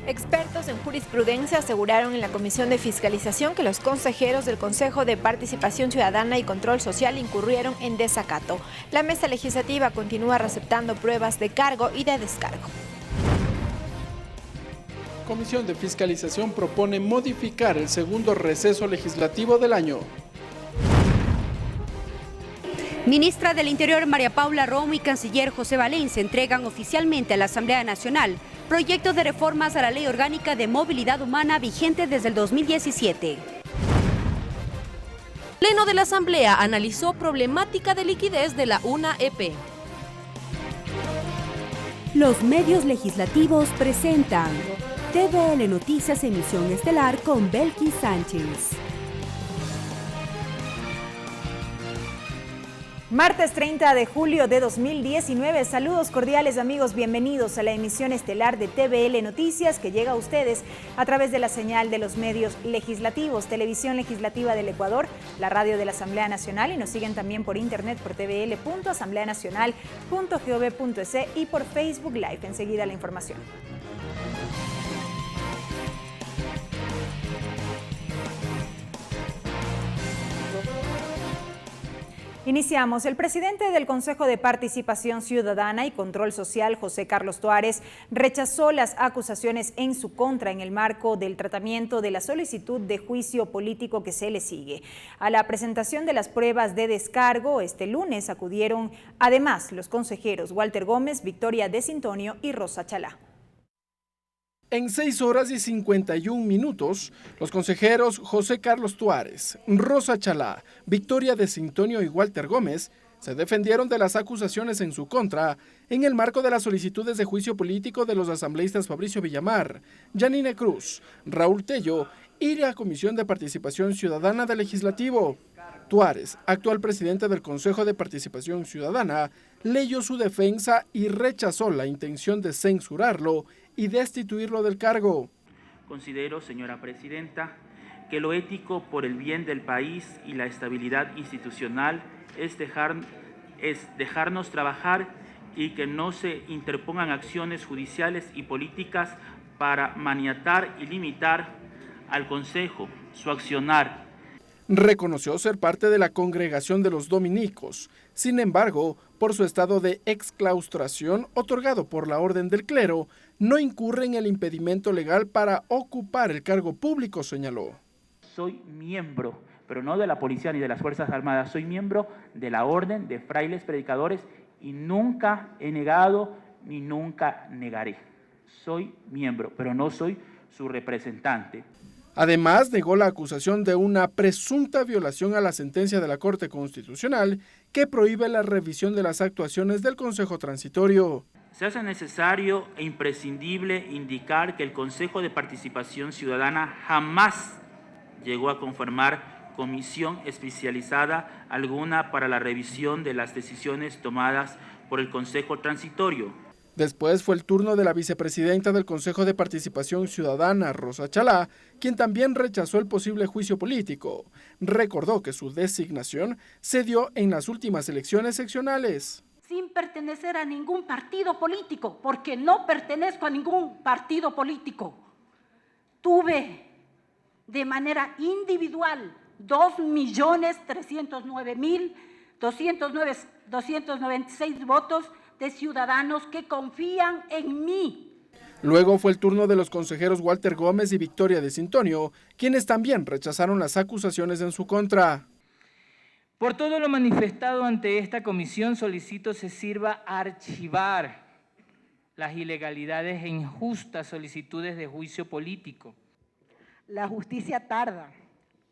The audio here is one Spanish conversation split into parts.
Expertos en jurisprudencia aseguraron en la Comisión de Fiscalización que los consejeros del Consejo de Participación Ciudadana y Control Social incurrieron en desacato. La mesa legislativa continúa receptando pruebas de cargo y de descargo. Comisión de Fiscalización propone modificar el segundo receso legislativo del año. Ministra del Interior María Paula Romo y Canciller José Valencia entregan oficialmente a la Asamblea Nacional proyectos de reformas a la Ley Orgánica de Movilidad Humana vigente desde el 2017. Pleno de la Asamblea analizó problemática de liquidez de la UNAEP. Los medios legislativos presentan TVL Noticias Emisión Estelar con Belkis Sánchez. Martes 30 de julio de 2019, saludos cordiales amigos, bienvenidos a la emisión estelar de TVL Noticias que llega a ustedes a través de la señal de los medios legislativos, Televisión Legislativa del Ecuador, la radio de la Asamblea Nacional y nos siguen también por internet por tvl.asambleanacional.gov.es y por Facebook Live. Enseguida la información. Iniciamos. El presidente del Consejo de Participación Ciudadana y Control Social, José Carlos Tuárez, rechazó las acusaciones en su contra en el marco del tratamiento de la solicitud de juicio político que se le sigue. A la presentación de las pruebas de descargo, este lunes acudieron además los consejeros Walter Gómez, Victoria de Sintonio y Rosa Chalá. En 6 horas y 51 minutos, los consejeros José Carlos Tuárez, Rosa Chalá, Victoria de Sintonio y Walter Gómez se defendieron de las acusaciones en su contra en el marco de las solicitudes de juicio político de los asambleístas Fabricio Villamar, Yanine Cruz, Raúl Tello y la Comisión de Participación Ciudadana del Legislativo. Tuárez, actual presidente del Consejo de Participación Ciudadana, leyó su defensa y rechazó la intención de censurarlo y destituirlo del cargo. Considero, señora presidenta, que lo ético por el bien del país y la estabilidad institucional es dejarnos trabajar y que no se interpongan acciones judiciales y políticas para maniatar y limitar al Consejo su accionar. Reconoció ser parte de la congregación de los dominicos. Sin embargo, por su estado de exclaustración otorgado por la orden del clero, no incurre en el impedimento legal para ocupar el cargo público, señaló. Soy miembro, pero no de la policía ni de las Fuerzas Armadas, soy miembro de la Orden de Frailes Predicadores y nunca he negado ni nunca negaré. Soy miembro, pero no soy su representante. Además, negó la acusación de una presunta violación a la sentencia de la Corte Constitucional que prohíbe la revisión de las actuaciones del Consejo Transitorio. Se hace necesario e imprescindible indicar que el Consejo de Participación Ciudadana jamás llegó a conformar comisión especializada alguna para la revisión de las decisiones tomadas por el Consejo Transitorio. Después fue el turno de la vicepresidenta del Consejo de Participación Ciudadana, Rosa Chalá, quien también rechazó el posible juicio político. Recordó que su designación se dio en las últimas elecciones seccionales. Sin pertenecer a ningún partido político, porque no pertenezco a ningún partido político. Tuve de manera individual 2.309.296 votos de ciudadanos que confían en mí. Luego fue el turno de los consejeros Walter Gómez y Victoria de Sintonio, quienes también rechazaron las acusaciones en su contra. Por todo lo manifestado ante esta comisión, solicito se sirva a archivar las ilegalidades e injustas solicitudes de juicio político. La justicia tarda,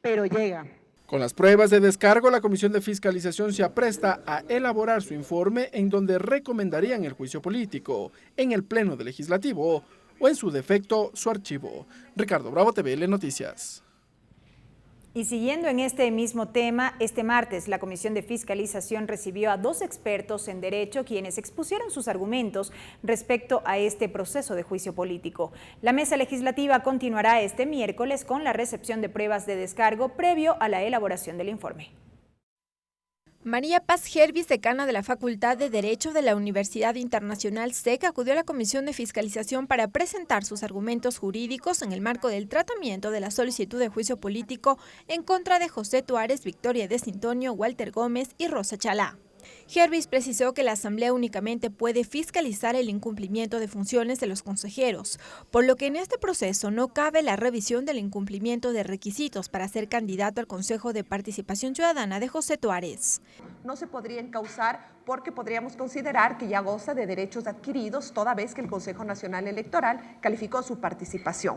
pero llega. Con las pruebas de descargo, la Comisión de Fiscalización se apresta a elaborar su informe en donde recomendarían el juicio político, en el Pleno del Legislativo o en su defecto su archivo. Ricardo Bravo, TVL Noticias. Y siguiendo en este mismo tema, este martes la Comisión de Fiscalización recibió a 2 expertos en derecho quienes expusieron sus argumentos respecto a este proceso de juicio político. La mesa legislativa continuará este miércoles con la recepción de pruebas de descargo previo a la elaboración del informe. María Paz Gervis, decana de la Facultad de Derecho de la Universidad Internacional SEC, acudió a la Comisión de Fiscalización para presentar sus argumentos jurídicos en el marco del tratamiento de la solicitud de juicio político en contra de José Tuárez, Victoria de Sintonio, Walter Gómez y Rosa Chalá. Gervis precisó que la Asamblea únicamente puede fiscalizar el incumplimiento de funciones de los consejeros, por lo que en este proceso no cabe la revisión del incumplimiento de requisitos para ser candidato al Consejo de Participación Ciudadana de José Tuárez. No se podría encauzar porque podríamos considerar que ya goza de derechos adquiridos toda vez que el Consejo Nacional Electoral calificó su participación.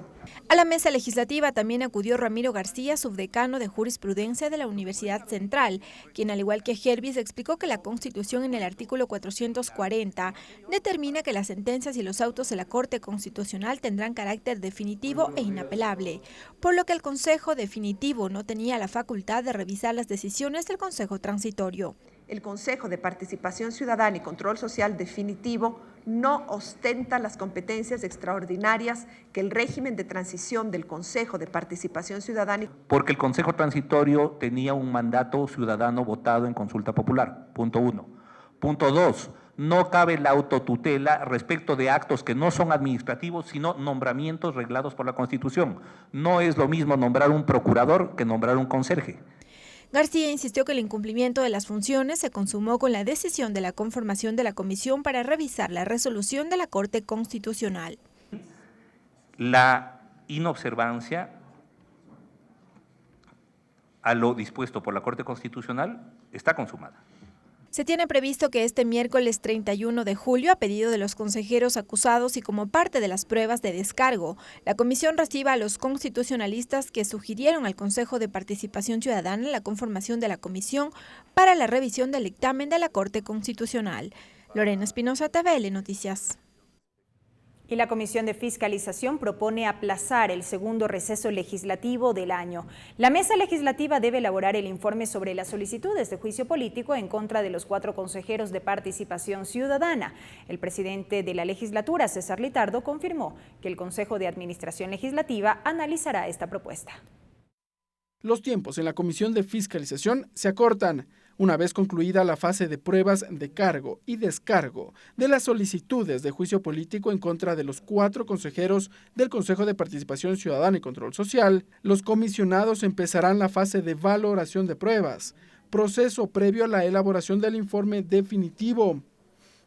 A la mesa legislativa también acudió Ramiro García, subdecano de Jurisprudencia de la Universidad Central, quien al igual que Gervis explicó que la Constitución en el artículo 440 determina que las sentencias y los autos de la Corte Constitucional tendrán carácter definitivo e inapelable, por lo que el Consejo Definitivo no tenía la facultad de revisar las decisiones del Consejo Transitorio. El Consejo de Participación Ciudadana y Control Social Definitivo no ostenta las competencias extraordinarias que el régimen de transición del Consejo de Participación Ciudadana. Porque el Consejo Transitorio tenía un mandato ciudadano votado en consulta popular, punto 1. Punto 2, no cabe la autotutela respecto de actos que no son administrativos, sino nombramientos reglados por la Constitución. No es lo mismo nombrar un procurador que nombrar un conserje. García insistió que el incumplimiento de las funciones se consumó con la decisión de la conformación de la comisión para revisar la resolución de la Corte Constitucional. La inobservancia a lo dispuesto por la Corte Constitucional está consumada. Se tiene previsto que este miércoles 31 de julio, a pedido de los consejeros acusados y como parte de las pruebas de descargo, la comisión reciba a los constitucionalistas que sugirieron al Consejo de Participación Ciudadana la conformación de la comisión para la revisión del dictamen de la Corte Constitucional. Lorena Espinosa, TVL Noticias. Y la Comisión de Fiscalización propone aplazar el segundo receso legislativo del año. La mesa legislativa debe elaborar el informe sobre las solicitudes de juicio político en contra de los 4 consejeros de Participación Ciudadana. El presidente de la legislatura, César Litardo, confirmó que el Consejo de Administración Legislativa analizará esta propuesta. Los tiempos en la Comisión de Fiscalización se acortan. Una vez concluida la fase de pruebas de cargo y descargo de las solicitudes de juicio político en contra de los 4 consejeros del Consejo de Participación Ciudadana y Control Social, los comisionados empezarán la fase de valoración de pruebas, proceso previo a la elaboración del informe definitivo.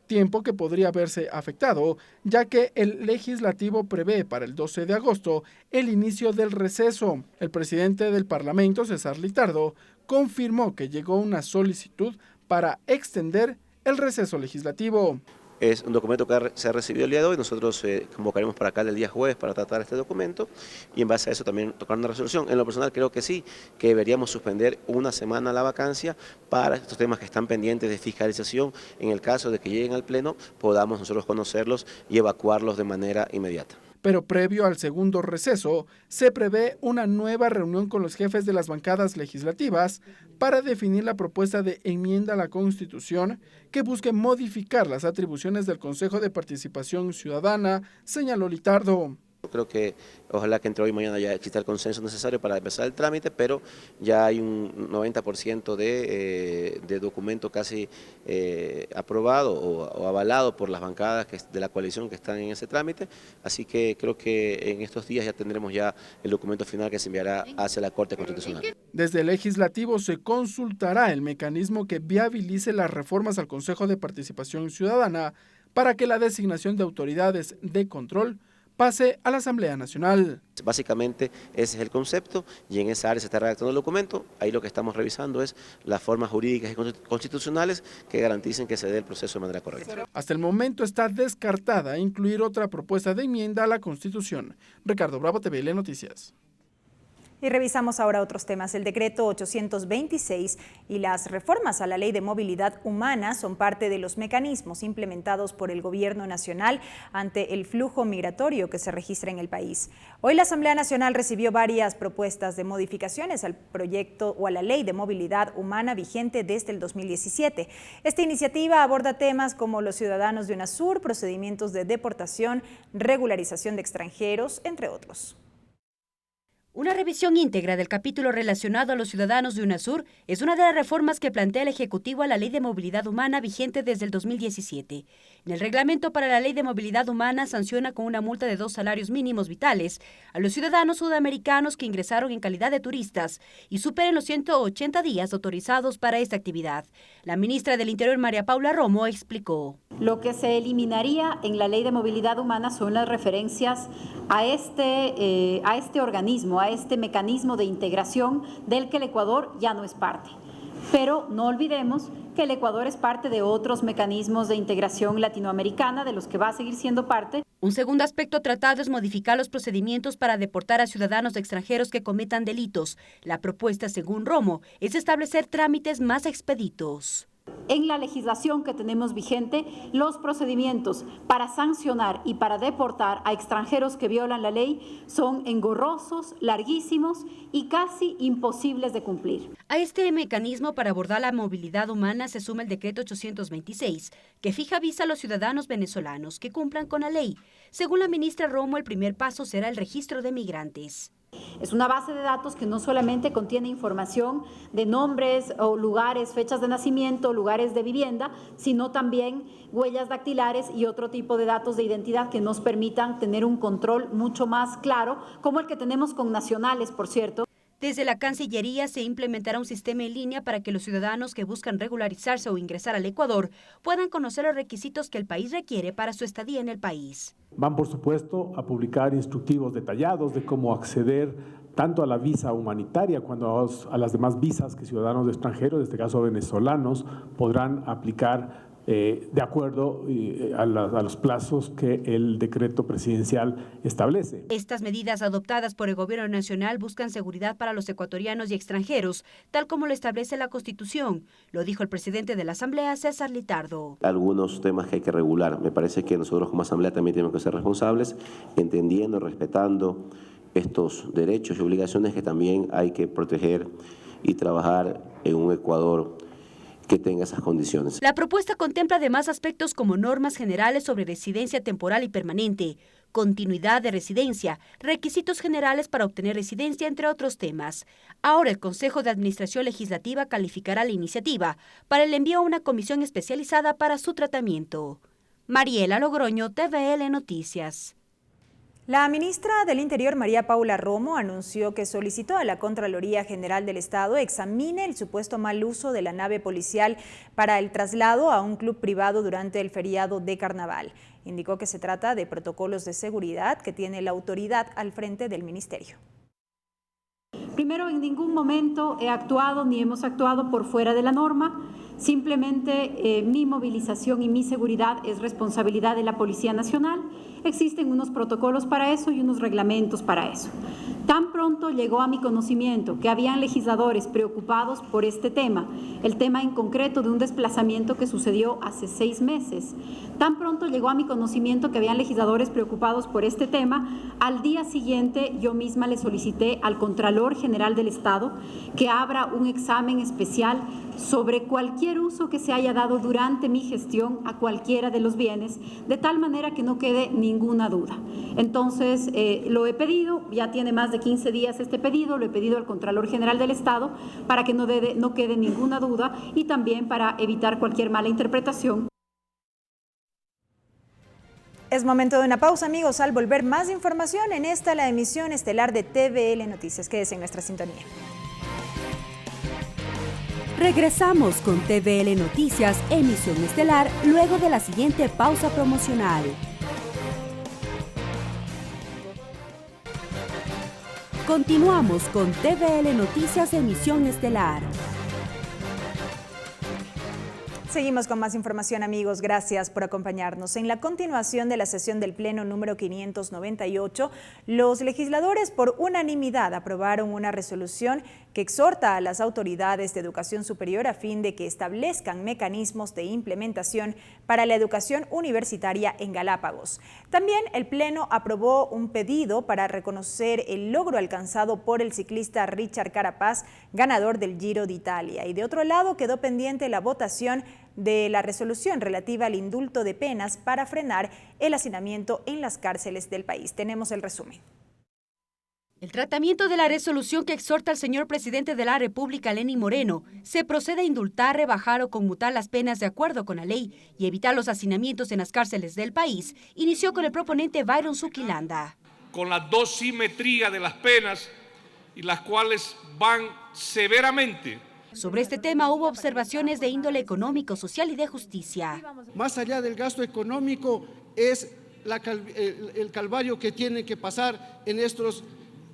Tiempo que podría verse afectado, ya que el legislativo prevé para el 12 de agosto el inicio del receso. El presidente del Parlamento, César Litardo, confirmó que llegó una solicitud para extender el receso legislativo. Es un documento que se ha recibido el día de hoy, nosotros convocaremos para acá el día jueves para tratar este documento y en base a eso también tocar una resolución. En lo personal creo que sí, que deberíamos suspender una semana la vacancia para estos temas que están pendientes de fiscalización. En el caso de que lleguen al Pleno, podamos nosotros conocerlos y evacuarlos de manera inmediata. Pero previo al segundo receso, se prevé una nueva reunión con los jefes de las bancadas legislativas para definir la propuesta de enmienda a la Constitución que busque modificar las atribuciones del Consejo de Participación Ciudadana, señaló Litardo. Creo que ojalá que entre hoy y mañana ya exista el consenso necesario para empezar el trámite, pero ya hay un 90% de documento casi aprobado o avalado por las bancadas de la coalición que están en ese trámite, así que creo que en estos días ya tendremos ya el documento final que se enviará hacia la Corte Constitucional. Desde el Legislativo se consultará el mecanismo que viabilice las reformas al Consejo de Participación Ciudadana para que la designación de autoridades de control pase a la Asamblea Nacional. Básicamente ese es el concepto y en esa área se está redactando el documento. Ahí lo que estamos revisando es las formas jurídicas y constitucionales que garanticen que se dé el proceso de manera correcta. Hasta el momento está descartada incluir otra propuesta de enmienda a la Constitución. Ricardo Bravo, TVL Noticias. Y revisamos ahora otros temas. El decreto 826 y las reformas a la Ley de Movilidad Humana son parte de los mecanismos implementados por el Gobierno Nacional ante el flujo migratorio que se registra en el país. Hoy la Asamblea Nacional recibió varias propuestas de modificaciones al proyecto o a la Ley de Movilidad Humana vigente desde el 2017. Esta iniciativa aborda temas como los ciudadanos de UNASUR, procedimientos de deportación, regularización de extranjeros, entre otros. Una revisión íntegra del capítulo relacionado a los ciudadanos de UNASUR es una de las reformas que plantea el Ejecutivo a la Ley de Movilidad Humana vigente desde el 2017. En el reglamento para la Ley de Movilidad Humana sanciona con una multa de 2 salarios mínimos vitales a los ciudadanos sudamericanos que ingresaron en calidad de turistas y superen los 180 días autorizados para esta actividad. La ministra del Interior, María Paula Romo, explicó. Lo que se eliminaría en la Ley de Movilidad Humana son las referencias a este organismo, a este mecanismo de integración del que el Ecuador ya no es parte. Pero no olvidemos que el Ecuador es parte de otros mecanismos de integración latinoamericana de los que va a seguir siendo parte. Un segundo aspecto tratado es modificar los procedimientos para deportar a ciudadanos extranjeros que cometan delitos. La propuesta, según Romo, es establecer trámites más expeditos. En la legislación que tenemos vigente, los procedimientos para sancionar y para deportar a extranjeros que violan la ley son engorrosos, larguísimos y casi imposibles de cumplir. A este mecanismo para abordar la movilidad humana se suma el decreto 826, que fija visa a los ciudadanos venezolanos que cumplan con la ley. Según la ministra Romo, el primer paso será el registro de migrantes. Es una base de datos que no solamente contiene información de nombres o lugares, fechas de nacimiento, lugares de vivienda, sino también huellas dactilares y otro tipo de datos de identidad que nos permitan tener un control mucho más claro, como el que tenemos con nacionales, por cierto. Desde la Cancillería se implementará un sistema en línea para que los ciudadanos que buscan regularizarse o ingresar al Ecuador puedan conocer los requisitos que el país requiere para su estadía en el país. Van, por supuesto, a publicar instructivos detallados de cómo acceder tanto a la visa humanitaria cuando a las demás visas que ciudadanos extranjeros, en este caso venezolanos, podrán aplicar de acuerdo a los plazos que el decreto presidencial establece. Estas medidas adoptadas por el Gobierno Nacional buscan seguridad para los ecuatorianos y extranjeros, tal como lo establece la Constitución. Lo dijo el presidente de la Asamblea, César Litardo. Algunos temas que hay que regular. Me parece que nosotros como Asamblea también tenemos que ser responsables, entendiendo, respetando estos derechos y obligaciones que también hay que proteger y trabajar en un Ecuador que tenga esas condiciones. La propuesta contempla además aspectos como normas generales sobre residencia temporal y permanente, continuidad de residencia, requisitos generales para obtener residencia, entre otros temas. Ahora el Consejo de Administración Legislativa calificará la iniciativa para el envío a una comisión especializada para su tratamiento. Mariela Logroño, TVL Noticias. La ministra del Interior, María Paula Romo, anunció que solicitó a la Contraloría General del Estado examine el supuesto mal uso de la nave policial para el traslado a un club privado durante el feriado de Carnaval. Indicó que se trata de protocolos de seguridad que tiene la autoridad al frente del ministerio. Primero, en ningún momento he actuado ni hemos actuado por fuera de la norma. Simplemente mi movilización y mi seguridad es responsabilidad de la Policía Nacional. Existen unos protocolos para eso y unos reglamentos para eso. Tan pronto llegó a mi conocimiento que habían legisladores preocupados por este tema, el tema en concreto de un desplazamiento que sucedió hace 6 meses. Tan pronto llegó a mi conocimiento que habían legisladores preocupados por este tema, al día siguiente yo misma le solicité al Contralor General del Estado que abra un examen especial sobre cualquier uso que se haya dado durante mi gestión a cualquiera de los bienes, de tal manera que no quede ninguna duda. Entonces, lo he pedido, ya tiene más de 15 días este pedido, lo he pedido al Contralor General del Estado para que no quede ninguna duda y también para evitar cualquier mala interpretación. Es momento de una pausa, amigos. Al volver, más información en la emisión estelar de TVL Noticias. Quédese en nuestra sintonía. Regresamos con TVL Noticias, emisión estelar, luego de la siguiente pausa promocional. Continuamos con TVL Noticias, emisión estelar. Seguimos con más información, amigos. Gracias por acompañarnos. En la continuación de la sesión del Pleno número 598, los legisladores por unanimidad aprobaron una resolución que exhorta a las autoridades de educación superior a fin de que establezcan mecanismos de implementación para la educación universitaria en Galápagos. También el Pleno aprobó un pedido para reconocer el logro alcanzado por el ciclista Richard Carapaz, ganador del Giro de Italia. Y de otro lado quedó pendiente la votación de la resolución relativa al indulto de penas para frenar el hacinamiento en las cárceles del país. Tenemos el resumen. El tratamiento de la resolución que exhorta al señor presidente de la República, Lenín Moreno, se procede a indultar, rebajar o conmutar las penas de acuerdo con la ley y evitar los hacinamientos en las cárceles del país, inició con el proponente Byron Zuquilanda. Con la dosimetría de las penas y las cuales van severamente. Sobre este tema hubo observaciones de índole económico, social y de justicia. Más allá del gasto económico es el calvario que tienen que pasar en estos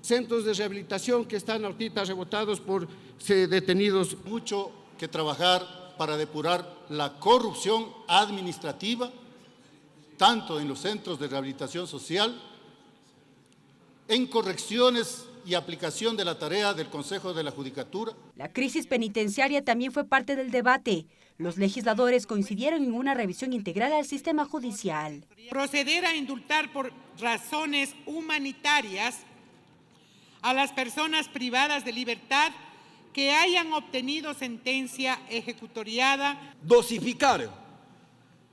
centros de rehabilitación que están ahorita rebotados por detenidos. Mucho que trabajar para depurar la corrupción administrativa, tanto en los centros de rehabilitación social, en correcciones y aplicación de la tarea del Consejo de la Judicatura. La crisis penitenciaria también fue parte del debate. Los legisladores coincidieron en una revisión integral al sistema judicial. Proceder a indultar por razones humanitarias a las personas privadas de libertad que hayan obtenido sentencia ejecutoriada. Dosificar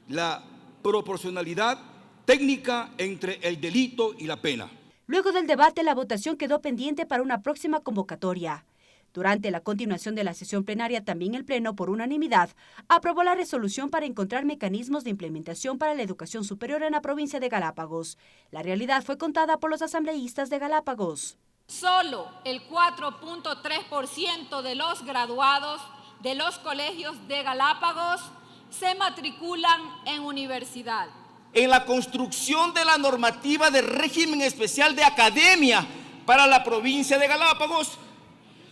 la proporcionalidad técnica entre el delito y la pena. Luego del debate, la votación quedó pendiente para una próxima convocatoria. Durante la continuación de la sesión plenaria, también el Pleno, por unanimidad, aprobó la resolución para encontrar mecanismos de implementación para la educación superior en la provincia de Galápagos. La realidad fue contada por los asambleístas de Galápagos. Solo el 4.3% de los graduados de los colegios de Galápagos se matriculan en universidad. En la construcción de la normativa de régimen especial de academia para la provincia de Galápagos,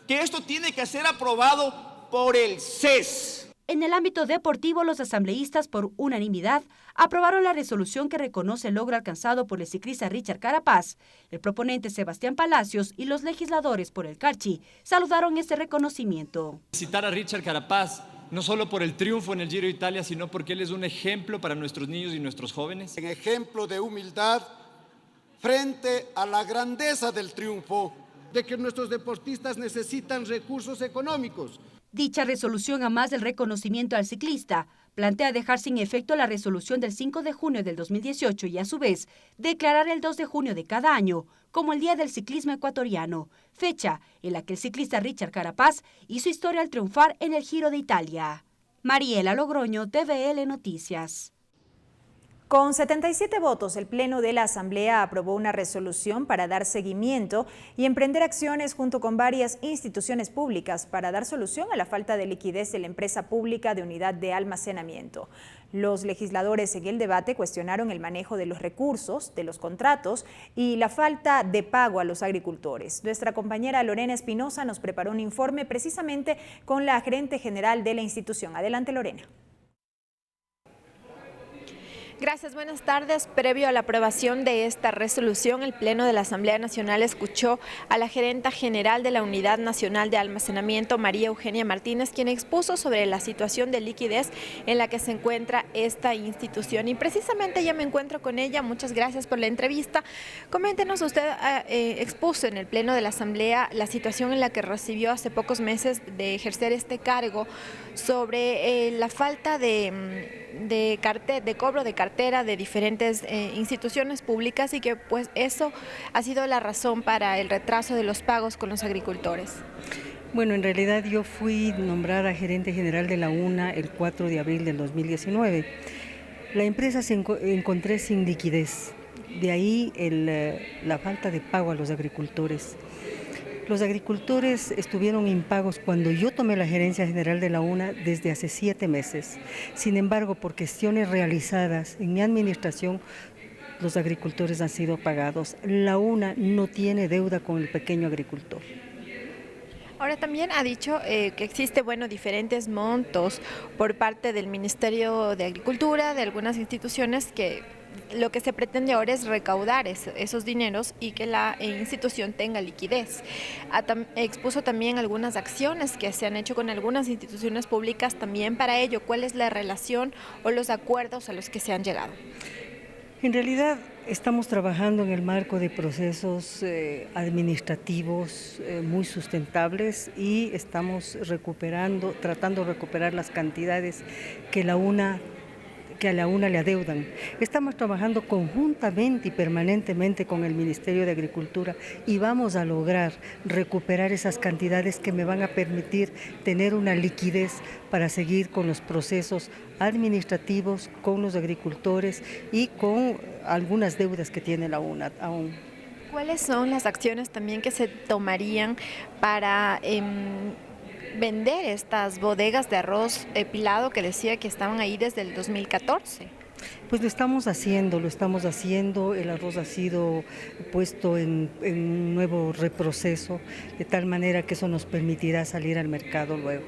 que esto tiene que ser aprobado por el CES. En el ámbito deportivo, los asambleístas por unanimidad aprobaron la resolución que reconoce el logro alcanzado por el ciclista Richard Carapaz. El proponente Sebastián Palacios y los legisladores por el Carchi saludaron este reconocimiento. Citar a Richard Carapaz no solo por el triunfo en el Giro de Italia, sino porque él es un ejemplo para nuestros niños y nuestros jóvenes. En ejemplo de humildad frente a la grandeza del triunfo, de que nuestros deportistas necesitan recursos económicos. Dicha resolución, a más del reconocimiento al ciclista, plantea dejar sin efecto la resolución del 5 de junio del 2018 y, a su vez, declarar el 2 de junio de cada año como el Día del Ciclismo Ecuatoriano, fecha en la que el ciclista Richard Carapaz hizo historia al triunfar en el Giro de Italia. Mariela Logroño, TVL Noticias. Con 77 votos, el Pleno de la Asamblea aprobó una resolución para dar seguimiento y emprender acciones junto con varias instituciones públicas para dar solución a la falta de liquidez de la empresa pública de unidad de almacenamiento. Los legisladores en el debate cuestionaron el manejo de los recursos, de los contratos y la falta de pago a los agricultores. Nuestra compañera Lorena Espinosa nos preparó un informe precisamente con la gerente general de la institución. Adelante, Lorena. Gracias, buenas tardes. Previo a la aprobación de esta resolución, el Pleno de la Asamblea Nacional escuchó a la gerenta general de la Unidad Nacional de Almacenamiento, María Eugenia Martínez, quien expuso sobre la situación de liquidez en la que se encuentra esta institución. Y precisamente ya me encuentro con ella. Muchas gracias por la entrevista. Coméntenos, usted expuso en el Pleno de la Asamblea la situación en la que recibió hace pocos meses de ejercer este cargo sobre la falta de cobro de cartera de diferentes instituciones públicas y que pues eso ha sido la razón para el retraso de los pagos con los agricultores. Bueno, en realidad yo fui nombrada gerente general de la UNA el 4 de abril del 2019. La empresa se encontré sin liquidez, de ahí la falta de pago a los agricultores. Los agricultores estuvieron impagos cuando yo tomé la gerencia general de la UNA desde hace 7 meses. Sin embargo, por cuestiones realizadas en mi administración, los agricultores han sido pagados. La UNA no tiene deuda con el pequeño agricultor. Ahora también ha dicho que existe, diferentes montos por parte del Ministerio de Agricultura, de algunas instituciones que lo que se pretende ahora es recaudar esos dineros y que la institución tenga liquidez. Expuso también algunas acciones que se han hecho con algunas instituciones públicas también para ello. ¿Cuál es la relación o los acuerdos a los que se han llegado? En realidad estamos trabajando en el marco de procesos administrativos muy sustentables y estamos tratando de recuperar las cantidades que la UNA que a la UNA le adeudan. Estamos trabajando conjuntamente y permanentemente con el Ministerio de Agricultura y vamos a lograr recuperar esas cantidades que me van a permitir tener una liquidez para seguir con los procesos administrativos, con los agricultores y con algunas deudas que tiene la UNA aún. ¿Cuáles son las acciones también que se tomarían para vender estas bodegas de arroz pilado que decía que estaban ahí desde el 2014? Pues lo estamos haciendo, el arroz ha sido puesto en un nuevo reproceso, de tal manera que eso nos permitirá salir al mercado luego.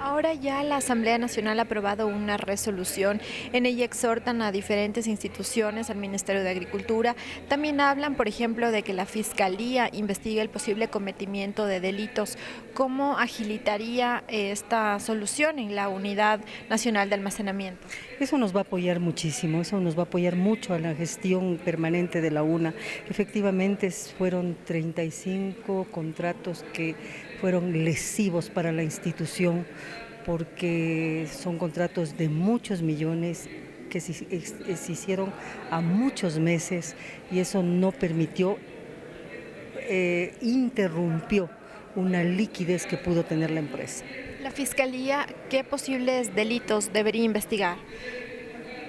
Ahora ya la Asamblea Nacional ha aprobado una resolución, en ella exhortan a diferentes instituciones, al Ministerio de Agricultura, también hablan, por ejemplo, de que la Fiscalía investigue el posible cometimiento de delitos. ¿Cómo agilitaría esta solución en la Unidad Nacional de Almacenamiento? Eso nos va a apoyar muchísimo, eso nos va a apoyar mucho a la gestión permanente de la UNA. Efectivamente fueron 35 contratos que fueron lesivos para la institución porque son contratos de muchos millones que se hicieron a muchos meses y eso no permitió, interrumpió una liquidez que pudo tener la empresa. La Fiscalía, ¿qué posibles delitos debería investigar?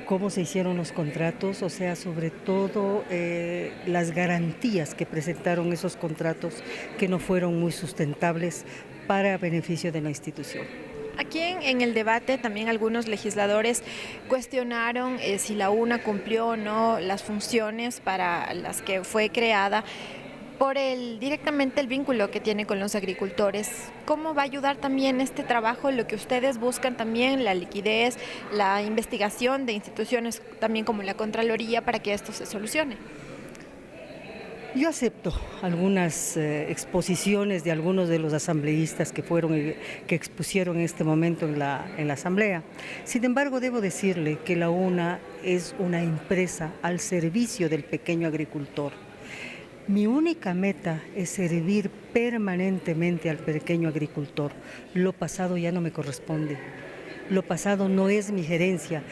Cómo se hicieron los contratos, o sea, sobre todo las garantías que presentaron esos contratos que no fueron muy sustentables para beneficio de la institución. Aquí en el debate también algunos legisladores cuestionaron si la UNA cumplió o no las funciones para las que fue creada por directamente el vínculo que tiene con los agricultores. ¿Cómo va a ayudar también este trabajo, lo que ustedes buscan también, la liquidez, la investigación de instituciones también como la Contraloría para que esto se solucione? Yo acepto algunas exposiciones de algunos de los asambleístas que expusieron en este momento en la Asamblea. Sin embargo, debo decirle que la UNA es una empresa al servicio del pequeño agricultor. Mi única meta es servir permanentemente al pequeño agricultor. Lo pasado ya no me corresponde. Lo pasado no es mi gerencia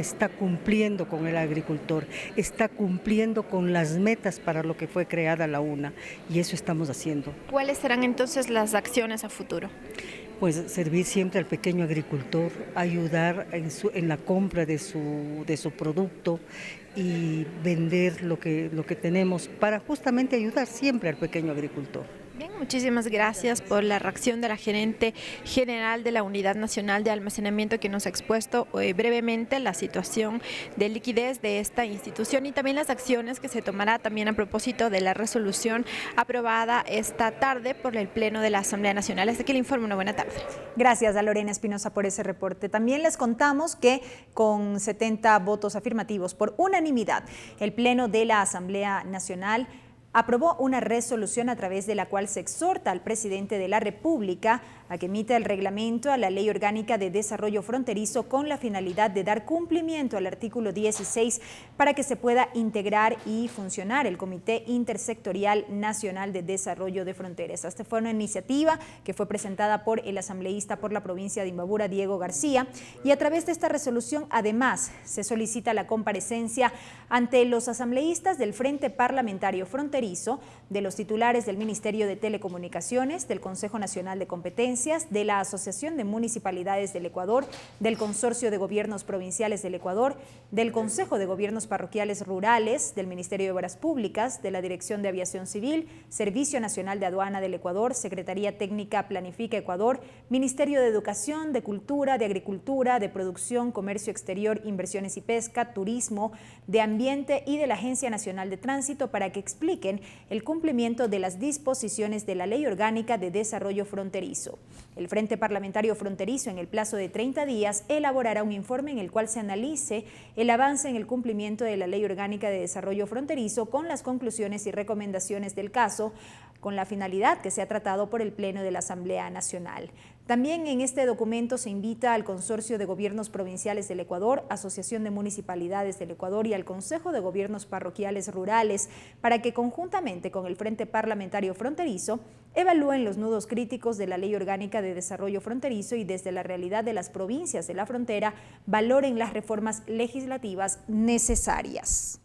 está cumpliendo con el agricultor, está cumpliendo con las metas para lo que fue creada la UNA y eso estamos haciendo. ¿Cuáles serán entonces las acciones a futuro? Pues servir siempre al pequeño agricultor, ayudar en la compra de su producto y vender lo que tenemos para justamente ayudar siempre al pequeño agricultor. Bien, muchísimas gracias por la reacción de la gerente general de la Unidad Nacional de Almacenamiento que nos ha expuesto brevemente la situación de liquidez de esta institución y también las acciones que se tomará también a propósito de la resolución aprobada esta tarde por el Pleno de la Asamblea Nacional. Hasta aquí el informe, una buena tarde. Gracias a Lorena Espinosa por ese reporte. También les contamos que con 70 votos afirmativos por unanimidad, el Pleno de la Asamblea Nacional aprobó una resolución a través de la cual se exhorta al presidente de la República a que emita el reglamento a la Ley Orgánica de Desarrollo Fronterizo con la finalidad de dar cumplimiento al artículo 16 para que se pueda integrar y funcionar el Comité Intersectorial Nacional de Desarrollo de Fronteras. Esta fue una iniciativa que fue presentada por el asambleísta por la provincia de Imbabura, Diego García, y a través de esta resolución además se solicita la comparecencia ante los asambleístas del Frente Parlamentario Fronterizo, de los titulares del Ministerio de Telecomunicaciones, del Consejo Nacional de Competencias, de la Asociación de Municipalidades del Ecuador, del Consorcio de Gobiernos Provinciales del Ecuador, del Consejo de Gobiernos Parroquiales Rurales, del Ministerio de Obras Públicas, de la Dirección de Aviación Civil, Servicio Nacional de Aduana del Ecuador, Secretaría Técnica Planifica Ecuador, Ministerio de Educación, de Cultura, de Agricultura, de Producción, Comercio Exterior, Inversiones y Pesca, Turismo, de Ambiente y de la Agencia Nacional de Tránsito para que expliquen el cumplimiento de las disposiciones de la Ley Orgánica de Desarrollo Fronterizo. El Frente Parlamentario Fronterizo, en el plazo de 30 días, elaborará un informe en el cual se analice el avance en el cumplimiento de la Ley Orgánica de Desarrollo Fronterizo con las conclusiones y recomendaciones del caso, con la finalidad que sea tratado por el Pleno de la Asamblea Nacional. También en este documento se invita al Consorcio de Gobiernos Provinciales del Ecuador, Asociación de Municipalidades del Ecuador y al Consejo de Gobiernos Parroquiales Rurales para que conjuntamente con el Frente Parlamentario Fronterizo evalúen los nudos críticos de la Ley Orgánica de Desarrollo Fronterizo y desde la realidad de las provincias de la frontera valoren las reformas legislativas necesarias.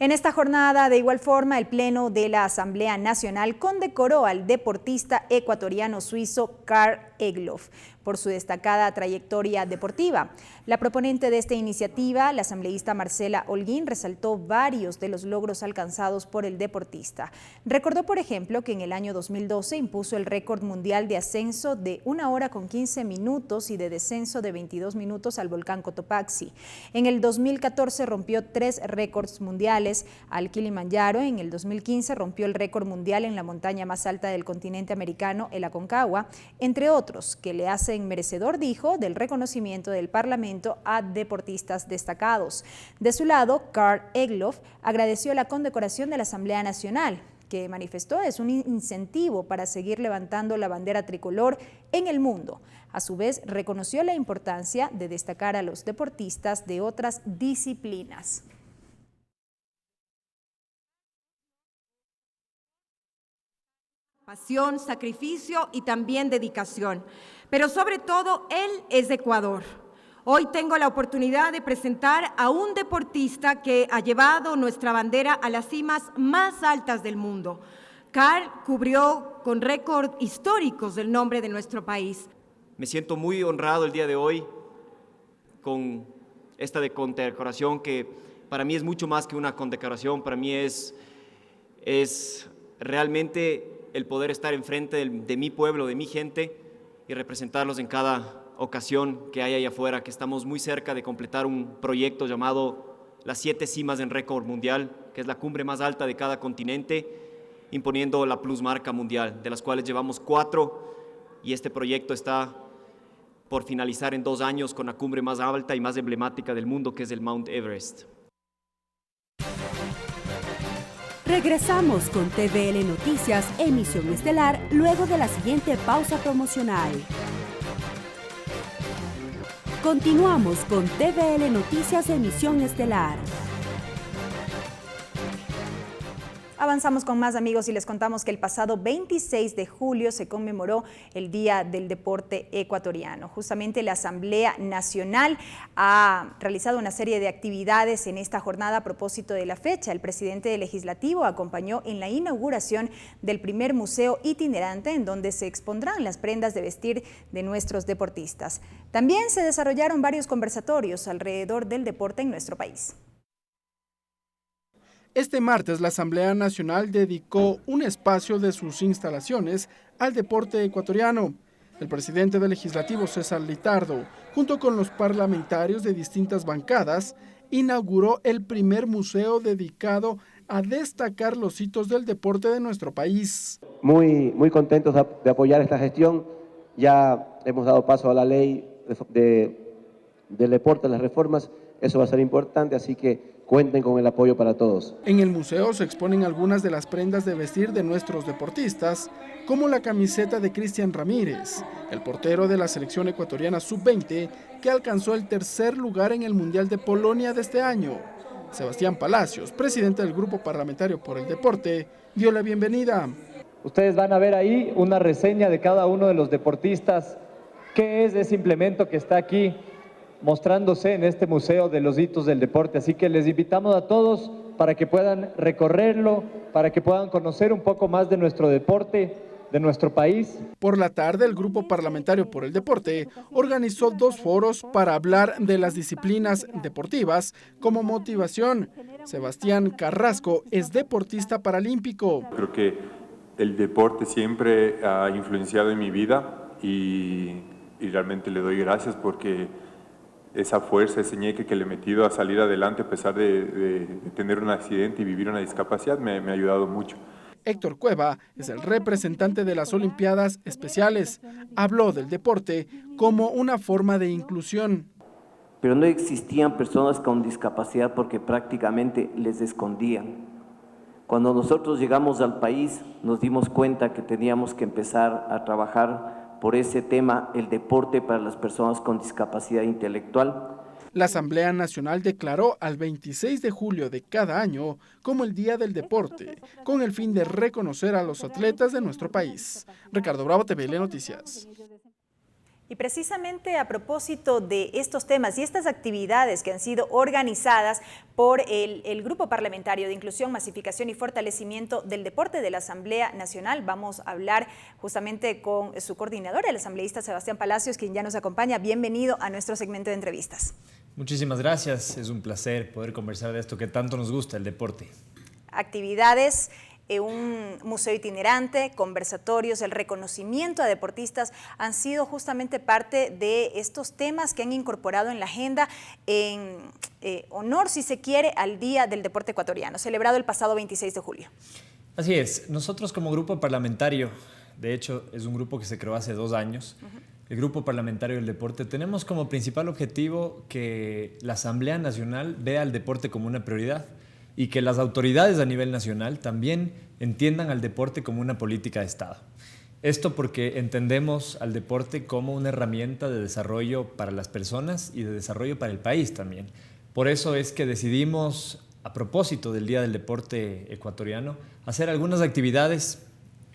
En esta jornada, de igual forma, el Pleno de la Asamblea Nacional condecoró al deportista ecuatoriano-suizo Karl Egloff por su destacada trayectoria deportiva. La proponente de esta iniciativa, la asambleísta Marcela Holguín, resaltó varios de los logros alcanzados por el deportista. Recordó, por ejemplo, que en el año 2012 impuso el récord mundial de ascenso de 1 hora con 15 minutos y de descenso de 22 minutos al volcán Cotopaxi. En el 2014 rompió 3 récords mundiales al Kilimanjaro. En el 2015 rompió el récord mundial en la montaña más alta del continente americano, el Aconcagua, entre otros, que le hacen merecedor, dijo, del reconocimiento del Parlamento a deportistas destacados. De su lado, Karl Egloff agradeció la condecoración de la Asamblea Nacional, que manifestó es un incentivo para seguir levantando la bandera tricolor en el mundo. A su vez, reconoció la importancia de destacar a los deportistas de otras disciplinas. Pasión, sacrificio y también dedicación. Pero sobre todo, él es de Ecuador. Hoy tengo la oportunidad de presentar a un deportista que ha llevado nuestra bandera a las cimas más altas del mundo. Karl cubrió con récord históricos el nombre de nuestro país. Me siento muy honrado el día de hoy con esta condecoración que para mí es mucho más que una condecoración, para mí es realmente el poder estar enfrente de mi pueblo, de mi gente y representarlos en cada ocasión que hay allá afuera, que estamos muy cerca de completar un proyecto llamado las 7 cimas en récord mundial, que es la cumbre más alta de cada continente, imponiendo la plusmarca mundial, de las cuales llevamos 4 y este proyecto está por finalizar en 2 años con la cumbre más alta y más emblemática del mundo, que es el Mount Everest. Regresamos con TVL Noticias, emisión estelar, luego de la siguiente pausa promocional. Continuamos con TVL Noticias, emisión estelar. Avanzamos con más, amigos, y les contamos que el pasado 26 de julio se conmemoró el Día del Deporte Ecuatoriano. Justamente la Asamblea Nacional ha realizado una serie de actividades en esta jornada a propósito de la fecha. El presidente del Legislativo acompañó en la inauguración del primer museo itinerante en donde se expondrán las prendas de vestir de nuestros deportistas. También se desarrollaron varios conversatorios alrededor del deporte en nuestro país. Este martes, la Asamblea Nacional dedicó un espacio de sus instalaciones al deporte ecuatoriano. El presidente del Legislativo, César Litardo, junto con los parlamentarios de distintas bancadas, inauguró el primer museo dedicado a destacar los hitos del deporte de nuestro país. Muy contentos de apoyar esta gestión. Ya hemos dado paso a la ley del deporte, las reformas. Eso va a ser importante, así que cuenten con el apoyo para todos. En el museo se exponen algunas de las prendas de vestir de nuestros deportistas, como la camiseta de Cristian Ramírez, el portero de la selección ecuatoriana sub-20, que alcanzó el 3er lugar en el Mundial de Polonia de este año. Sebastián Palacios, presidente del Grupo Parlamentario por el Deporte, dio la bienvenida. Ustedes van a ver ahí una reseña de cada uno de los deportistas. ¿Qué es ese implemento que está aquí mostrándose en este Museo de los Hitos del Deporte? Así que les invitamos a todos para que puedan recorrerlo, para que puedan conocer un poco más de nuestro deporte, de nuestro país. Por la tarde, el Grupo Parlamentario por el Deporte organizó 2 foros para hablar de las disciplinas deportivas como motivación. Sebastián Carrasco es deportista paralímpico. Creo que el deporte siempre ha influenciado en mi vida y realmente le doy gracias porque esa fuerza, ese ñeque que le he metido a salir adelante a pesar de tener un accidente y vivir una discapacidad me ha ayudado mucho. Héctor Cueva es el representante de las Olimpiadas Especiales. Habló del deporte como una forma de inclusión. pero no existían personas con discapacidad porque prácticamente les escondían. Cuando nosotros llegamos al país nos dimos cuenta que teníamos que empezar a trabajar por ese tema, el deporte para las personas con discapacidad intelectual. La Asamblea Nacional declaró al 26 de julio de cada año como el Día del Deporte, con el fin de reconocer a los atletas de nuestro país. Ricardo Bravo, TVL Noticias. Y precisamente a propósito de estos temas y estas actividades que han sido organizadas por el Grupo Parlamentario de Inclusión, Masificación y Fortalecimiento del Deporte de la Asamblea Nacional, vamos a hablar justamente con su coordinador, el asambleísta Sebastián Palacios, quien ya nos acompaña. Bienvenido a nuestro segmento de entrevistas. Muchísimas gracias, es un placer poder conversar de esto que tanto nos gusta, el deporte. Actividades, un museo itinerante, conversatorios, el reconocimiento a deportistas han sido justamente parte de estos temas que han incorporado en la agenda en honor, si se quiere, al Día del Deporte Ecuatoriano, celebrado el pasado 26 de julio. Así es, nosotros como grupo parlamentario, de hecho es un grupo que se creó hace 2 años, el Grupo Parlamentario del Deporte, tenemos como principal objetivo que la Asamblea Nacional vea al deporte como una prioridad y que las autoridades a nivel nacional también entiendan al deporte como una política de Estado. Esto porque entendemos al deporte como una herramienta de desarrollo para las personas y de desarrollo para el país también. Por eso es que decidimos, a propósito del Día del Deporte Ecuatoriano, hacer algunas actividades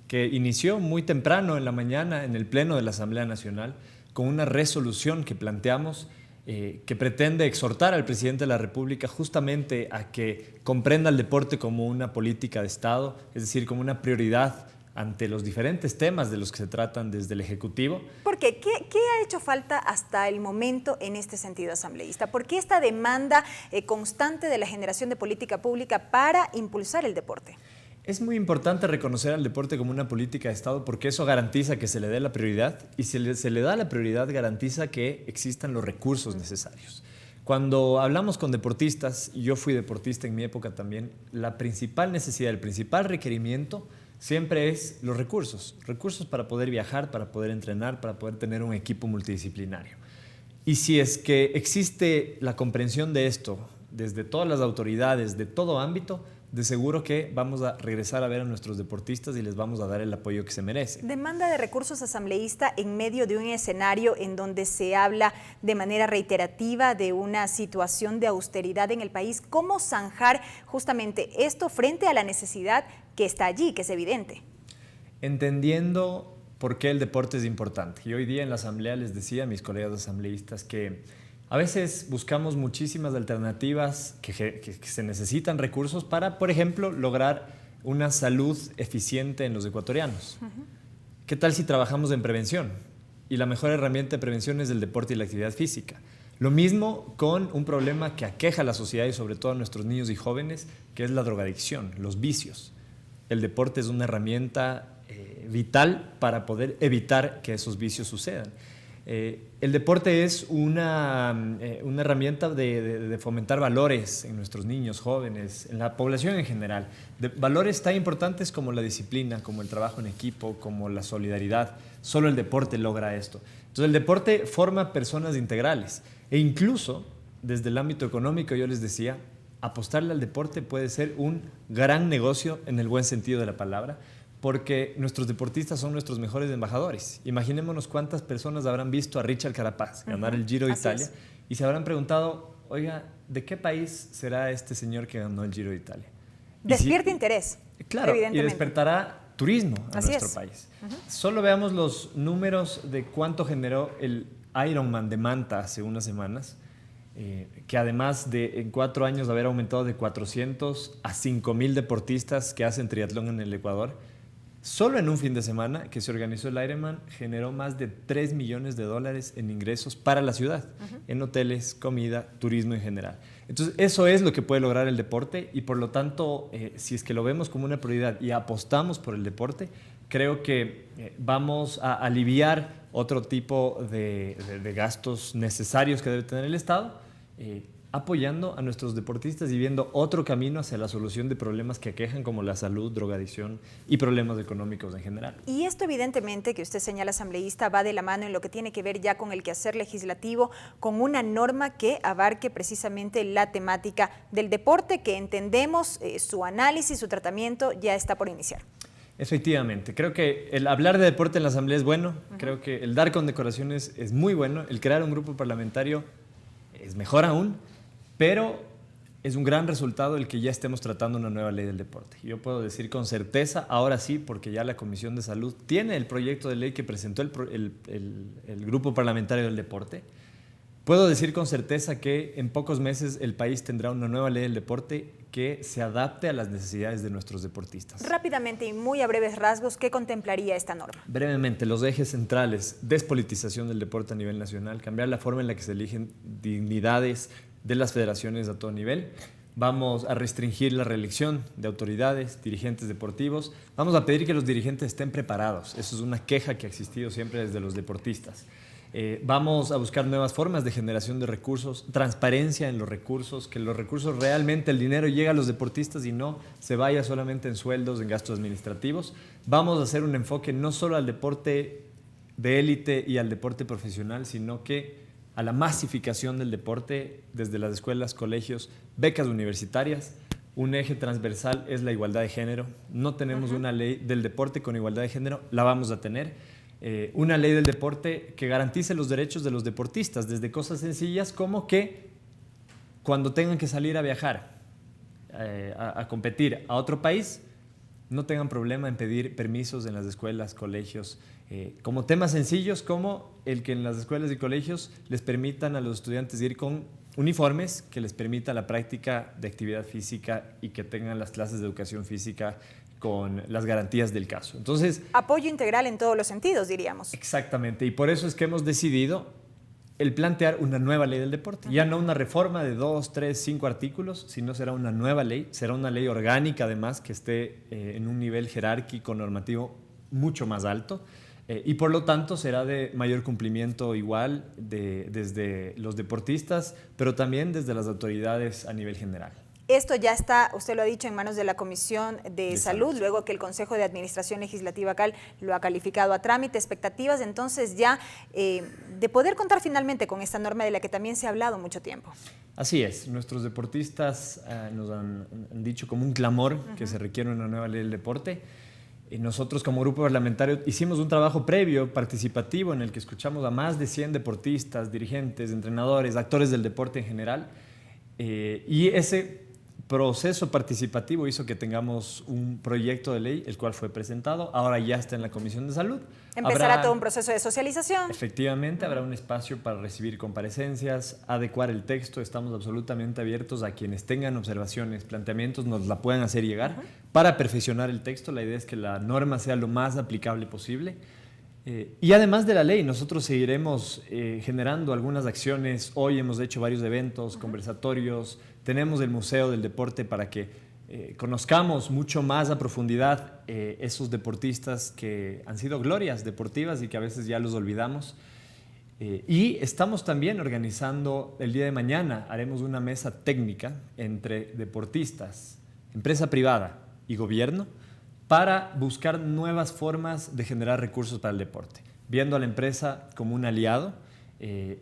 que inició muy temprano en la mañana en el Pleno de la Asamblea Nacional con una resolución que planteamos que pretende exhortar al presidente de la República justamente a que comprenda el deporte como una política de Estado, es decir, como una prioridad ante los diferentes temas de los que se tratan desde el Ejecutivo. ¿Por qué? ¿Qué ha hecho falta hasta el momento en este sentido, asambleísta? ¿Por qué esta demanda constante de la generación de política pública para impulsar el deporte? Es muy importante reconocer al deporte como una política de Estado porque eso garantiza que se le dé la prioridad y si se le da la prioridad garantiza que existan los recursos necesarios. Cuando hablamos con deportistas, y yo fui deportista en mi época también, la principal necesidad, el principal requerimiento siempre es los recursos. Recursos para poder viajar, para poder entrenar, para poder tener un equipo multidisciplinario. Y si es que existe la comprensión de esto desde todas las autoridades, de todo ámbito, de seguro que vamos a regresar a ver a nuestros deportistas y les vamos a dar el apoyo que se merecen. Demanda de recursos, asambleísta, en medio de un escenario en donde se habla de manera reiterativa de una situación de austeridad en el país. ¿Cómo zanjar justamente esto frente a la necesidad que está allí, que es evidente? Entendiendo por qué el deporte es importante. Y hoy día en la asamblea les decía a mis colegas asambleístas que a veces buscamos muchísimas alternativas que se necesitan recursos para, por ejemplo, lograr una salud eficiente en los ecuatorianos. ¿Qué tal si trabajamos en prevención? Y la mejor herramienta de prevención es el deporte y la actividad física. Lo mismo con un problema que aqueja a la sociedad y sobre todo a nuestros niños y jóvenes, que es la drogadicción, los vicios. El deporte es una herramienta vital para poder evitar que esos vicios sucedan. El deporte es una herramienta de fomentar valores en nuestros niños, jóvenes, en la población en general. Valores tan importantes como la disciplina, como el trabajo en equipo, como la solidaridad. Solo el deporte logra esto. Entonces el deporte forma personas integrales e incluso desde el ámbito económico, yo les decía, apostarle al deporte puede ser un gran negocio en el buen sentido de la palabra, porque nuestros deportistas son nuestros mejores embajadores. Imaginémonos cuántas personas habrán visto a Richard Carapaz ganar el Giro de Italia y se habrán preguntado, oiga, ¿de qué país será este señor que ganó el Giro de Italia? Despierta interés, claro, evidentemente. Y despertará turismo a nuestro país. Solo veamos los números de cuánto generó el Ironman de Manta hace unas semanas, que además de en 4 años haber aumentado de 400 a 5,000 deportistas que hacen triatlón en el Ecuador, solo en un fin de semana que se organizó el Ironman generó más de $3 millones en ingresos para la ciudad, en hoteles, comida, turismo en general. Entonces, eso es lo que puede lograr el deporte y por lo tanto, si es que lo vemos como una prioridad y apostamos por el deporte, creo que vamos a aliviar otro tipo de gastos necesarios que debe tener el Estado apoyando a nuestros deportistas y viendo otro camino hacia la solución de problemas que aquejan como la salud, drogadicción y problemas económicos en general. Y esto evidentemente que usted señala, asambleísta, va de la mano en lo que tiene que ver ya con el quehacer legislativo, con una norma que abarque precisamente la temática del deporte, que entendemos su análisis, su tratamiento ya está por iniciar. Efectivamente, creo que el hablar de deporte en la Asamblea es bueno, creo que el dar condecoraciones es muy bueno, el crear un grupo parlamentario es mejor aún, pero es un gran resultado el que ya estemos tratando una nueva ley del deporte. Yo puedo decir con certeza, ahora sí, porque ya la Comisión de Salud tiene el proyecto de ley que presentó el grupo parlamentario del deporte. Puedo decir con certeza que en pocos meses el país tendrá una nueva ley del deporte que se adapte a las necesidades de nuestros deportistas. Rápidamente y muy a breves rasgos, ¿qué contemplaría esta norma? Brevemente, los ejes centrales: despolitización del deporte a nivel nacional, cambiar la forma en la que se eligen dignidades de las federaciones a todo nivel. Vamos a restringir la reelección de autoridades, dirigentes deportivos. Vamos a pedir que los dirigentes estén preparados. Eso es una queja que ha existido siempre desde los deportistas. Vamos a buscar nuevas formas de generación de recursos, transparencia en los recursos, que los recursos realmente, el dinero llegue a los deportistas y no se vaya solamente en sueldos, en gastos administrativos. Vamos a hacer un enfoque no solo al deporte de élite y al deporte profesional, sino que a la masificación del deporte desde las escuelas, colegios, becas universitarias. Un eje transversal es la igualdad de género. No tenemos una ley del deporte con igualdad de género, la vamos a tener. Una ley del deporte que garantice los derechos de los deportistas, desde cosas sencillas como que cuando tengan que salir a viajar, a competir a otro país, no tengan problema en pedir permisos en las escuelas, colegios, como temas sencillos como el que en las escuelas y colegios les permitan a los estudiantes ir con uniformes que les permita la práctica de actividad física y que tengan las clases de educación física con las garantías del caso. Entonces, apoyo integral en todos los sentidos, diríamos. Exactamente, y por eso es que hemos decidido el plantear una nueva ley del deporte. Ya no una reforma de 2, 3, 5 artículos, sino será una nueva ley, será una ley orgánica además que esté en un nivel jerárquico normativo mucho más alto y por lo tanto será de mayor cumplimiento igual desde los deportistas, pero también desde las autoridades a nivel general. Esto ya está, usted lo ha dicho, en manos de la Comisión de Salud, luego que el Consejo de Administración Legislativa CAL lo ha calificado a trámite. Expectativas entonces ya de poder contar finalmente con esta norma de la que también se ha hablado mucho tiempo. Así es, nuestros deportistas nos han dicho como un clamor que se requiere una nueva ley del deporte. Y nosotros como grupo parlamentario hicimos un trabajo previo, participativo, en el que escuchamos a más de 100 deportistas, dirigentes, entrenadores, actores del deporte en general. Y ese proceso participativo hizo que tengamos un proyecto de ley, el cual fue presentado, ahora ya está en la Comisión de Salud. Empezará todo un proceso de socialización. Efectivamente, habrá un espacio para recibir comparecencias, adecuar el texto. Estamos absolutamente abiertos a quienes tengan observaciones, planteamientos, nos la puedan hacer llegar para perfeccionar el texto. La idea es que la norma sea lo más aplicable posible. Y además de la ley, nosotros seguiremos generando algunas acciones. Hoy hemos hecho varios eventos, conversatorios, tenemos el Museo del Deporte para que conozcamos mucho más a profundidad esos deportistas que han sido glorias deportivas y que a veces ya los olvidamos. Y estamos también organizando el día de mañana, haremos una mesa técnica entre deportistas, empresa privada y gobierno, para buscar nuevas formas de generar recursos para el deporte, viendo a la empresa como un aliado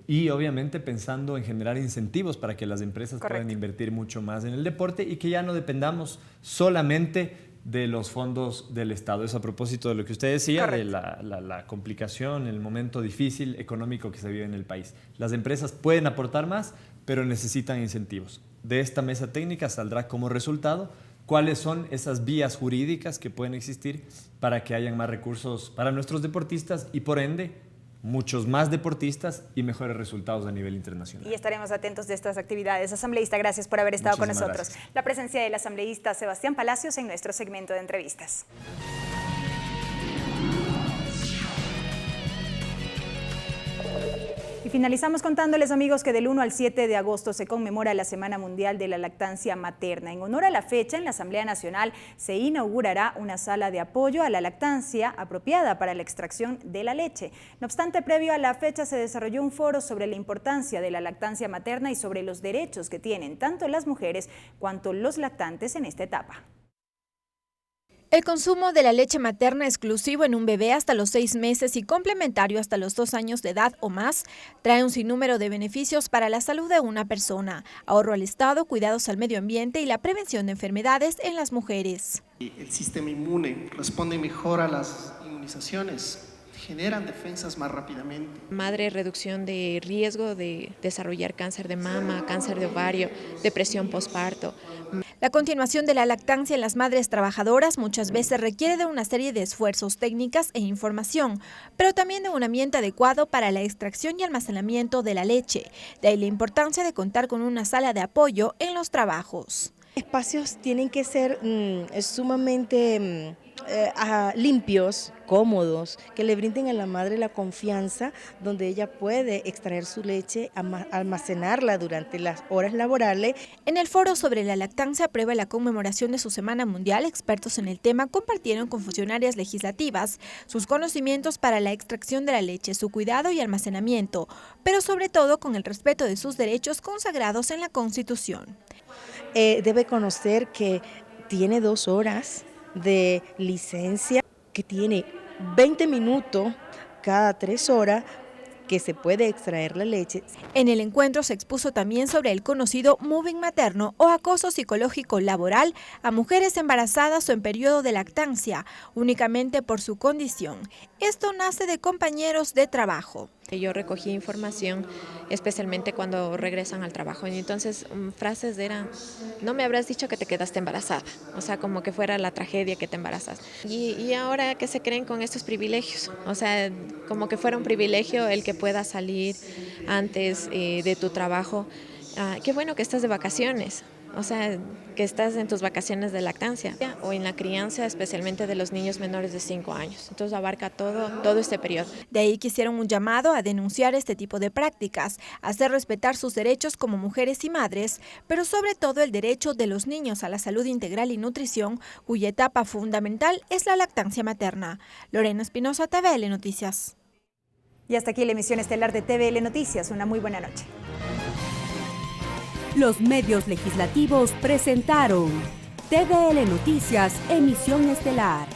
y obviamente pensando en generar incentivos para que las empresas puedan invertir mucho más en el deporte y que ya no dependamos solamente de los fondos del Estado. Eso a propósito de lo que usted decía, de la complicación, el momento difícil económico que se vive en el país. Las empresas pueden aportar más, pero necesitan incentivos. De esta mesa técnica saldrá como resultado cuáles son esas vías jurídicas que pueden existir para que hayan más recursos para nuestros deportistas y por ende muchos más deportistas y mejores resultados a nivel internacional. Y estaremos atentos de estas actividades. Asambleísta, gracias por haber estado con nosotros. Gracias. La presencia del asambleísta Sebastián Palacios en nuestro segmento de entrevistas. finalizamos contándoles, amigos, que del 1 al 7 de agosto se conmemora la Semana Mundial de la Lactancia Materna. En honor a la fecha, en la Asamblea Nacional se inaugurará una sala de apoyo a la lactancia apropiada para la extracción de la leche. No obstante, previo a la fecha se desarrolló un foro sobre la importancia de la lactancia materna y sobre los derechos que tienen tanto las mujeres cuanto los lactantes en esta etapa. El consumo de la leche materna exclusivo en un bebé hasta los 6 meses y complementario hasta los 2 años de edad o más trae un sinnúmero de beneficios para la salud de una persona, ahorro al Estado, cuidados al medio ambiente y la prevención de enfermedades en las mujeres. El sistema inmune responde mejor a las inmunizaciones, generan defensas más rápidamente. Madre, reducción de riesgo de desarrollar cáncer de mama, cáncer de ovario, depresión posparto. La continuación de la lactancia en las madres trabajadoras muchas veces requiere de una serie de esfuerzos, técnicas e información, pero también de un ambiente adecuado para la extracción y almacenamiento de la leche. De ahí la importancia de contar con una sala de apoyo en los trabajos. Espacios tienen que ser sumamente limpios, cómodos, que le brinden a la madre la confianza donde ella puede extraer su leche, almacenarla durante las horas laborales. En el foro sobre la lactancia previa a la conmemoración de su Semana Mundial, expertos en el tema compartieron con funcionarias legislativas sus conocimientos para la extracción de la leche, su cuidado y almacenamiento, pero sobre todo con el respeto de sus derechos consagrados en la Constitución. Debe conocer que tiene 2 horas de licencia, que tiene 20 minutos cada 3 horas que se puede extraer la leche. En el encuentro se expuso también sobre el conocido moving materno o acoso psicológico laboral a mujeres embarazadas o en periodo de lactancia, únicamente por su condición. Esto nace de compañeros de trabajo. Yo recogí información, especialmente cuando regresan al trabajo. Y entonces frases eran, no me habrás dicho que te quedaste embarazada. O sea, como que fuera la tragedia que te embarazas. Y ahora, ¿qué se creen con estos privilegios? O sea, como que fuera un privilegio el que puedas salir antes de tu trabajo. Qué bueno que estás de vacaciones. O sea, que estás en tus vacaciones de lactancia o en la crianza, especialmente de los niños menores de 5 años. Entonces abarca todo este periodo. De ahí que hicieron un llamado a denunciar este tipo de prácticas, a hacer respetar sus derechos como mujeres y madres, pero sobre todo el derecho de los niños a la salud integral y nutrición, cuya etapa fundamental es la lactancia materna. Lorena Espinosa, TVL Noticias. Y hasta aquí la emisión estelar de TVL Noticias. Una muy buena noche. Los medios legislativos presentaron TVL Noticias, emisión estelar.